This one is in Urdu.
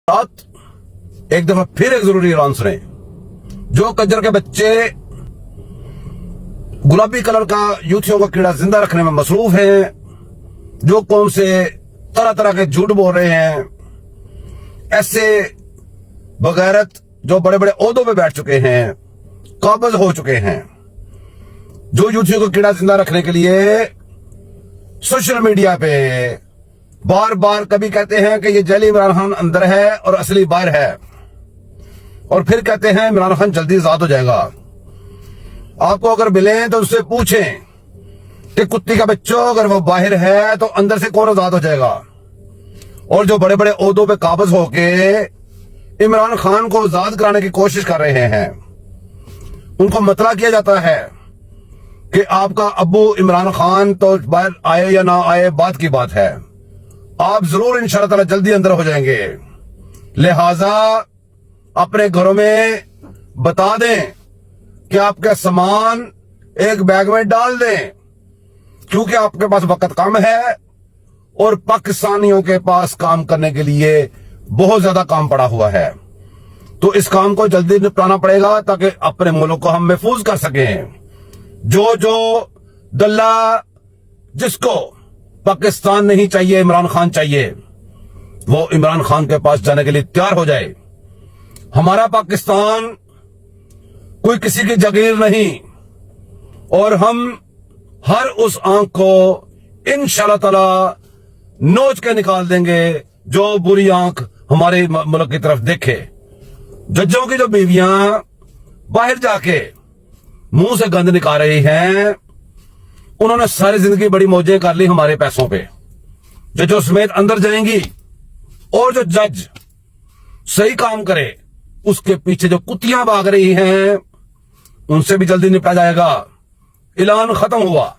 ایک دفعہ پھر ایک ضروری اعلان سنیں. جو کجر کے بچے گلابی کلر کا یوتھیوں کا کیڑا زندہ رکھنے میں مصروف ہیں، جو قوم سے طرح طرح کے جھوٹ بول رہے ہیں، ایسے بغیرت جو بڑے بڑے عہدوں پہ بیٹھ چکے ہیں، قابض ہو چکے ہیں، جو یوتھیوں کا کیڑا زندہ رکھنے کے لیے سوشل میڈیا پہ بار بار کبھی کہتے ہیں کہ یہ جعلی عمران خان اندر ہے اور اصلی باہر ہے، اور پھر کہتے ہیں عمران خان جلدی آزاد ہو جائے گا. آپ کو اگر ملیں تو اس سے پوچھیں کہ کتی کا بچوں اگر وہ باہر ہے تو اندر سے کون آزاد ہو جائے گا؟ اور جو بڑے بڑے عہدوں پہ قابض ہو کے عمران خان کو آزاد کرانے کی کوشش کر رہے ہیں، ان کو مطلع کیا جاتا ہے کہ آپ کا ابو عمران خان تو باہر آئے یا نہ آئے بات کی بات ہے، آپ ضرور انشاءاللہ تعالی جلدی اندر ہو جائیں گے. لہذا اپنے گھروں میں بتا دیں کہ آپ کا سامان ایک بیگ میں ڈال دیں، کیونکہ آپ کے پاس وقت کم ہے اور پاکستانیوں کے پاس کام کرنے کے لیے بہت زیادہ کام پڑا ہوا ہے. تو اس کام کو جلدی نپٹانا پڑے گا تاکہ اپنے ملک کو ہم محفوظ کر سکیں. جو دلہ جس کو پاکستان نہیں چاہیے، عمران خان چاہیے، وہ عمران خان کے پاس جانے کے لیے تیار ہو جائے. ہمارا پاکستان کوئی کسی کی جگیر نہیں، اور ہم ہر اس آنکھ کو انشاءاللہ تعالی نوچ کے نکال دیں گے جو بری آنکھ ہمارے ملک کی طرف دیکھے. ججوں کی جو بیویاں باہر جا کے منہ سے گند نکال رہی ہیں، انہوں نے ساری زندگی بڑی موجیں کر لی ہمارے پیسوں پہ. ججوں سمیت اندر جائیں گی، اور جو جج صحیح کام کرے اس کے پیچھے جو کتیاں بھاگ رہی ہیں ان سے بھی جلدی نپٹا جائے گا. اعلان ختم ہوا.